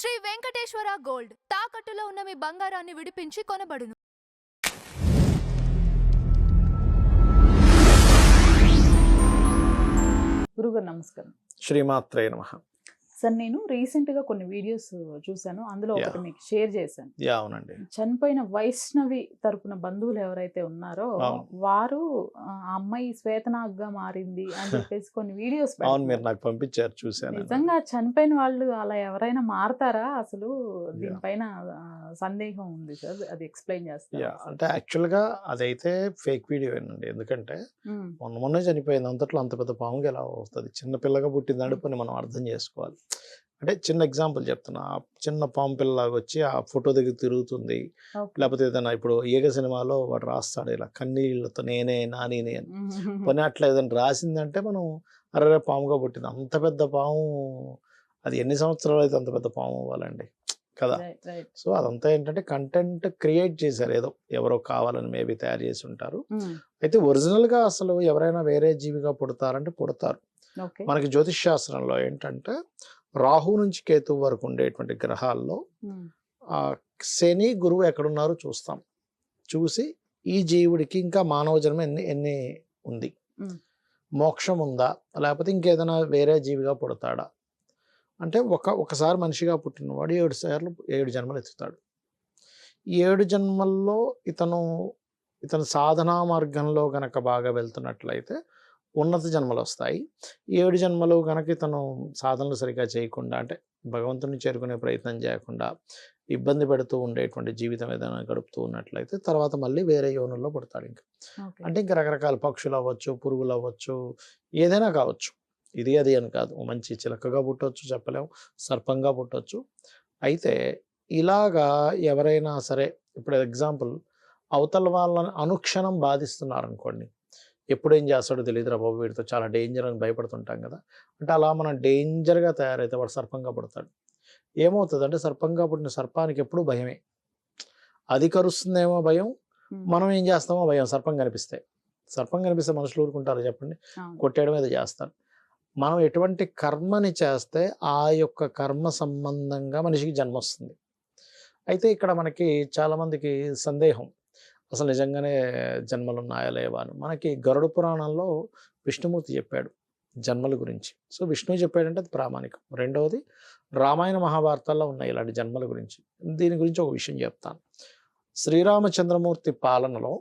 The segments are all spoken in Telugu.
శ్రీ వెంకటేశ్వర గోల్డ్ తాకట్టులో ఉన్న మీ బంగారాన్ని విడిపించి కొనబడును. గురుగారు నమస్కారం. శ్రీమాత్రే నమః. సార్ నేను రీసెంట్గా కొన్ని వీడియోస్ చూశాను, అందులో ఒకటి మీకు షేర్ చేశాను. అవునండి. చనిపోయిన వైష్ణవి తరపున బంధువులు ఎవరైతే ఉన్నారో వారు ఆ అమ్మాయి శ్వేతనాగ్గా మారింది అని చెప్పేసి కొన్ని వీడియోస్ అవును, మీరు నాకు పంపించారు, చూశాను. నిజంగా చనిపోయిన వాళ్ళు అలా ఎవరైనా మారతారా? అసలు దీనిపైన సందేహం ఉంది సార్, అది ఎక్స్ప్లెయిన్ చేస్తారు. అంటే యాక్చువల్గా అదైతే ఫేక్ వీడియో అండి. ఎందుకంటే మొన్నే చనిపోయింది, అంతట్లో అంత పెద్ద పాముగా ఎలా అవుతుంది? చిన్న పిల్లగా పుట్టిందంటే పని మనం అర్థం చేసుకోవాలి. అంటే చిన్న ఎగ్జాంపుల్ చెప్తున్నా, చిన్న పాము పిల్లలాగా వచ్చి ఆ ఫోటో దగ్గర తిరుగుతుంది. లేకపోతే ఏదైనా ఇప్పుడు ఈగ సినిమాలో వాడు రాస్తాడు ఇలా కన్నీళ్ళతో నేనే నాని అని, పని అట్లా ఏదైనా రాసిందంటే మనం అరే పాముగా పుట్టింది. అంత పెద్ద పాము అది ఎన్ని సంవత్సరాలు అయితే అంత పెద్ద పాము అవ్వాలండి కదా. సో అదంతా ఏంటంటే కంటెంట్ క్రియేట్ చేశారు, ఏదో ఎవరో కావాలని మేబీ తయారు చేసి ఉంటారు. అయితే ఒరిజినల్గా అసలు ఎవరైనా వేరే జీవిగా పుడతారంటే పుడతారు. మనకి జ్యోతిష్ శాస్త్రంలో ఏంటంటే రాహు నుంచి కేతు వరకు ఉండేటువంటి గ్రహాల్లో ఆ శని గురువు ఎక్కడున్నారో చూస్తాం. చూసి ఈ జీవుడికి ఇంకా మానవ జన్మ ఎన్ని ఉంది, మోక్షం ఉందా, లేకపోతే ఇంకేదైనా వేరే జీవిగా పుడతాడా అంటే ఒకసారి మనిషిగా పుట్టినవాడు 7 జన్మలు ఎత్తుతాడు. ఈ 7 జన్మల్లో ఇతను సాధనా మార్గంలో గనక బాగా వెళ్తున్నట్లయితే ఉన్నత జన్మలు వస్తాయి. 7 జన్మలు కనుక ఇతను సాధనలు సరిగ్గా చేయకుండా, అంటే భగవంతుని చేరుకునే ప్రయత్నం చేయకుండా ఇబ్బంది పెడుతూ ఉండేటువంటి జీవితం ఏదైనా గడుపుతూ ఉన్నట్లయితే తర్వాత మళ్ళీ వేరే యోనుల్లో పుడతాడు. అంటే ఇంకా రకరకాల పక్షులు అవ్వచ్చు, పురుగులు అవ్వచ్చు, ఏదైనా కావచ్చు. ఇది అది అని కాదు, మంచి చిలకగా పుట్టవచ్చు, చెప్పలేము, సర్పంగా పుట్టవచ్చు. అయితే ఇలాగా ఎవరైనా సరే, ఇప్పుడు ఎగ్జాంపుల్ అవతల వాళ్ళని అనుక్షణం బాధిస్తున్నారు అనుకోండి, ఎప్పుడు ఏం చేస్తాడో తెలియదురా బాబు, వీడితో చాలా డేంజర్ అని భయపడుతుంటాం కదా. అంటే అలా మనం డేంజర్గా తయారైతే వాడు సర్పంగా పుడతాడు. ఏమవుతుంది అంటే సర్పంగా పుట్టిన సర్పానికి ఎప్పుడు భయమే. అది కరుస్తుందేమో భయం, మనం ఏం చేస్తామో భయం. సర్పం కనిపిస్తే మనుషులు ఊరుకుంటారు చెప్పండి? కొట్టేయడం ఏదో చేస్తారు. మనం ఎటువంటి కర్మని చేస్తే ఆ యొక్క కర్మ సంబంధంగా మనిషికి జన్మ వస్తుంది. అయితే ఇక్కడ మనకి చాలామందికి సందేహం, అసలు నిజంగానే జన్మలు ఉన్నాయా లేవా అని. మనకి గరుడ పురాణంలో విష్ణుమూర్తి చెప్పాడు జన్మల గురించి. సో విష్ణువు చెప్పాడంటే అది ప్రామాణికం. రెండవది రామాయణ మహాభారతాల్లో ఉన్నాయి ఇలాంటి జన్మల గురించి. దీని గురించి ఒక విషయం చెప్తాను. శ్రీరామచంద్రమూర్తి పాలనలో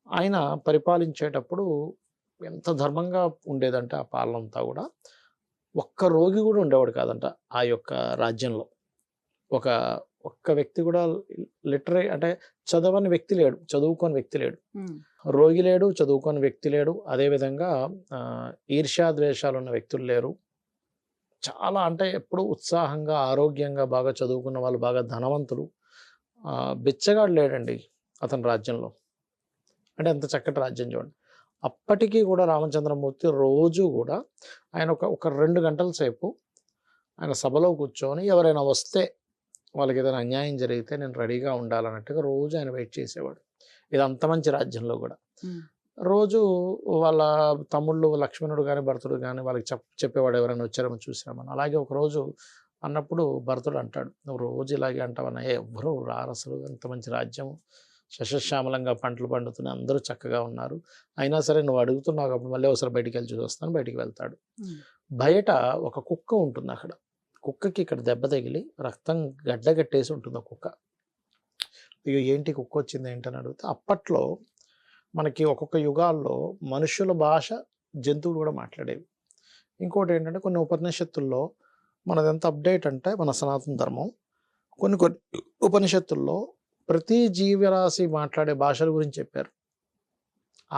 ఆయన పరిపాలించేటప్పుడు ఎంత ధర్మంగా ఉండేదంటే ఆ పాలన అంతా కూడా, ఒక్క రోగి కూడా ఉండేవాడు కాదంట ఆ యొక్క రాజ్యంలో. ఒక్క వ్యక్తి కూడా అంటే చదవని వ్యక్తి లేడు, చదువుకోని వ్యక్తి లేడు, రోగి లేడు, చదువుకోని వ్యక్తి లేడు. అదేవిధంగా ఈర్ష్యాద్వేషాలు ఉన్న వ్యక్తులు లేరు. చాలా అంటే ఎప్పుడు ఉత్సాహంగా ఆరోగ్యంగా బాగా చదువుకున్న వాళ్ళు, బాగా ధనవంతులు. బిచ్చగాడు లేడండి అతని రాజ్యంలో. అంటే ఎంత చక్కటి రాజ్యం చూడండి. అప్పటికీ కూడా రామచంద్రమూర్తి రోజు కూడా ఆయన ఒక 2 గంటల సేపు ఆయన సభలో కూర్చొని ఎవరైనా వస్తే వాళ్ళకి ఏదైనా అన్యాయం జరిగితే నేను రెడీగా ఉండాలన్నట్టుగా రోజు ఆయన వెయిట్ చేసేవాడు. ఇది అంత మంచి రాజ్యంలో కూడా రోజు వాళ్ళ తమ్ముళ్ళు లక్ష్మణుడు కానీ భరతుడు కానీ వాళ్ళకి చెప్పేవాడు, ఎవరైనా వచ్చారేమో చూసినామని. అలాగే ఒకరోజు అన్నప్పుడు భరతుడు అంటాడు, నువ్వు రోజు ఇలాగే అంటావన్నా, ఎవ్వరూ రారు అసలు, ఎంత మంచి రాజ్యం, శశశ్యామలంగా పంటలు పండుతున్నాయి, అందరూ చక్కగా ఉన్నారు, అయినా సరే నువ్వు అడుగుతున్నావు కాబట్టి మళ్ళీ ఒకసారి బయటికి వెళ్ళి చూసి వస్తాను. బయటికి వెళ్తాడు. బయట ఒక కుక్క ఉంటుంది. అక్కడ కుక్కకి ఇక్కడ దెబ్బ తగిలి రక్తం గడ్డగట్టేసి ఉంటుంది. కుక్క, అయ్యో ఏంటి కుక్క వచ్చింది ఏంటని అడిగితే, అప్పట్లో మనకి ఒక్కొక్క యుగాల్లో మనుషుల భాష జంతువులు కూడా మాట్లాడేవి. ఇంకోటి ఏంటంటే కొన్ని ఉపనిషత్తుల్లో మనది ఎంత అప్డేట్ అంటే మన సనాతన ధర్మం, కొన్ని ఉపనిషత్తుల్లో ప్రతి జీవరాశి మాట్లాడే భాషల గురించి చెప్పారు.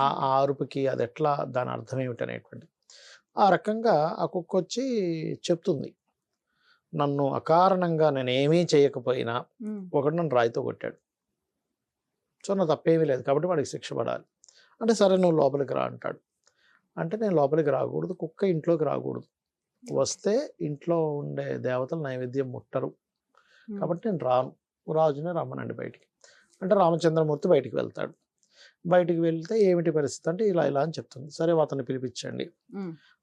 ఆ అరుపుకి అది ఎట్లా, దాని అర్థం ఏమిటి అనేటువంటి. ఆ రకంగా ఆ కుక్క వచ్చి చెప్తుంది, నన్ను అకారణంగా నేను ఏమీ చేయకపోయినా ఒకటి నన్ను రాయితో కొట్టాడు, సో నా తప్పేమీ లేదు కాబట్టి వాడికి శిక్ష పడాలి. అంటే సరే నువ్వు లోపలికి రా అంటాడు. అంటే నేను లోపలికి రాకూడదు, కుక్క ఇంట్లోకి రాకూడదు, వస్తే ఇంట్లో ఉండే దేవతలు నైవేద్యం ముట్టరు కాబట్టి నేను రాను, రాజునే రమ్మనండి బయటికి. అంటే రామచంద్రమూర్తి బయటికి వెళ్తాడు. బయటికి వెళ్తే ఏమిటి పరిస్థితి అంటే ఇలా అని చెప్తుంది. సరే అతన్ని పిలిపించండి.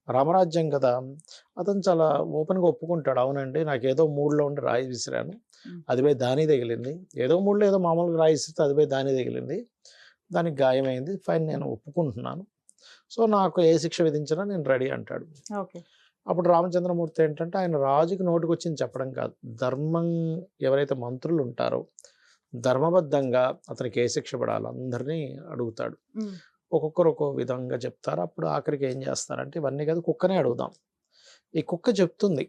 రామరాజ్యం కదా, అతను చాలా ఓపెన్గా ఒప్పుకుంటాడు. అవునండి, నాకేదో మూడ్లో ఉండి రాయి విసిరాను, అది పోయి దాని తగిలింది. ఏదో మూడ్లో ఏదో మామూలుగా రాయి విసిరితే అది పోయి దాని తగిలింది, దానికి గాయమైంది, ఫైన్, నేను ఒప్పుకుంటున్నాను. సో నాకు ఏ శిక్ష విధించినా నేను రెడీ అంటాడు. ఓకే. అప్పుడు రామచంద్రమూర్తి ఏంటంటే ఆయన రాజుకి నోటికి వచ్చింది చెప్పడం కాదు, ధర్మం ఎవరైతే మంత్రులు ఉంటారో ధర్మబద్ధంగా అతనికి ఏ శిక్ష పడాలో అందరినీ అడుగుతాడు. ఒక్కొక్కరు ఒక్కో విధంగా చెప్తారు. అప్పుడు ఆఖరికి ఏం చేస్తారంటే ఇవన్నీ కాదు, కుక్కనే అడుగుదాం, ఈ కుక్క చెప్తుంది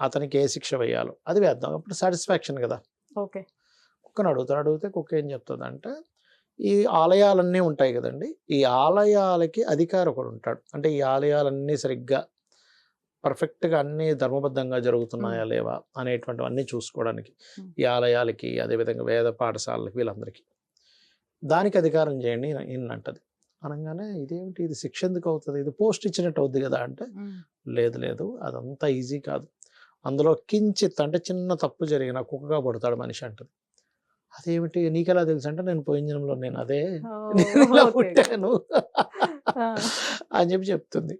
అతనికి ఏ శిక్ష వేయాలో, అది వేద్దాం, అప్పుడు సాటిస్ఫాక్షన్ కదా. ఓకే. కుక్కను అడుగుతారు. అడిగితే కుక్క ఏం చెప్తుంది అంటే, ఈ ఆలయాలన్నీ ఉంటాయి కదండి, ఈ ఆలయాలకి అధికారి ఒకడు ఉంటాడు. అంటే ఈ ఆలయాలన్నీ సరిగ్గా పర్ఫెక్ట్గా అన్నీ ధర్మబద్ధంగా జరుగుతున్నాయా లేవా అనేటువంటివన్నీ చూసుకోవడానికి ఈ ఆలయాలకి, అదేవిధంగా వేద పాఠశాలలకి, వీళ్ళందరికీ దానికి అధికారం చేయండి అంటది. అనగానే ఇదేమిటి, ఇది శిక్ష ఎందుకు అవుతుంది, ఇది పోస్ట్ ఇచ్చినట్టు అవుద్ది కదా అంటే, లేదు లేదు, అదంతా ఈజీ కాదు, అందులో కించిత్ అంటే చిన్న తప్పు జరిగిన కుక్కగా పడతాడు మనిషి అంటది. అదేమిటి, నీకెలా తెలుసు అంటే, నేను పోయిన జన్మలో నేను అదే పుట్టాను అని చెప్తుంది.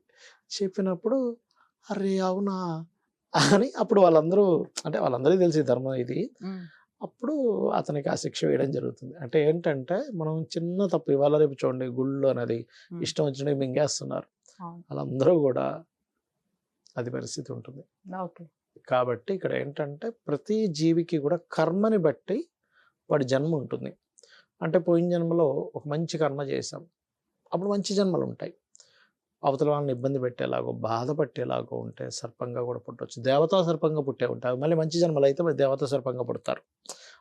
చెప్పినప్పుడు అరే అవునా అని అప్పుడు వాళ్ళందరూ, అంటే వాళ్ళందరికీ తెలిసి ధర్మం ఇది, అప్పుడు అతనికి ఆ శిక్ష వేయడం జరుగుతుంది. అంటే ఏంటంటే మనం చిన్న తప్పు, ఇవాళ రేపు చూడండి గుళ్ళు అనేది ఇష్టం వచ్చినట్టు మింగేస్తున్నారు, వాళ్ళందరూ కూడా అది పరిస్థితి ఉంటుంది. కాబట్టి ఇక్కడ ఏంటంటే ప్రతి జీవికి కూడా కర్మని బట్టి వాడి జన్మ ఉంటుంది. అంటే పోయిన జన్మలో ఒక మంచి కర్మ చేసాం, అప్పుడు మంచి జన్మలు ఉంటాయి. అవతల వాళ్ళని ఇబ్బంది పెట్టేలాగో బాధ పట్టేలాగో ఉంటే సర్పంగా కూడా పుట్టవచ్చు. దేవతా సర్పంగా పుట్టే ఉంటాయి, మళ్ళీ మంచి జన్మలు అయితే దేవతా సర్పంగా పుడతారు,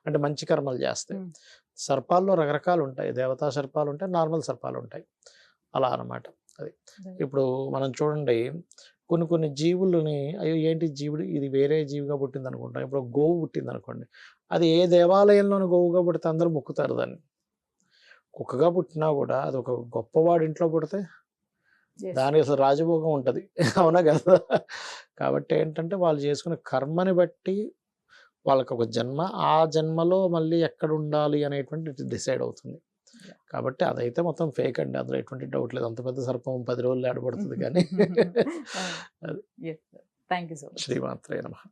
అంటే మంచి కర్మలు చేస్తాయి. సర్పాల్లో రకరకాలు ఉంటాయి, దేవతా సర్పాలు ఉంటాయి, నార్మల్ సర్పాలు ఉంటాయి, అలా అన్నమాట. అది ఇప్పుడు మనం చూడండి, కొన్ని జీవులని అయ్యో ఏంటి జీవుడు ఇది వేరే జీవిగా పుట్టింది అనుకుంటాం. ఇప్పుడు గోవు పుట్టింది అనుకోండి, అది ఏ దేవాలయంలోని గోవుగా పుడితే అందరూ మొక్కుతారు దాన్ని. కుక్కగా పుట్టినా కూడా అది ఒక గొప్పవాడి ఇంట్లో పుడితే దానికి అసలు రాజభోగం ఉంటుంది, అవునా కదా. కాబట్టి ఏంటంటే వాళ్ళు చేసుకునే కర్మని బట్టి వాళ్ళకి ఒక జన్మ, ఆ జన్మలో మళ్ళీ ఎక్కడ ఉండాలి అనేటువంటి డిసైడ్ అవుతుంది. కాబట్టి అదైతే మొత్తం ఫేక్ అండి, అందులో ఎటువంటి డౌట్ లేదు. అంత పెద్ద సర్పం 10 రోజులు ఆడబడుతుంది కానీ. Thank you so much. శ్రీమాత్రే నమః.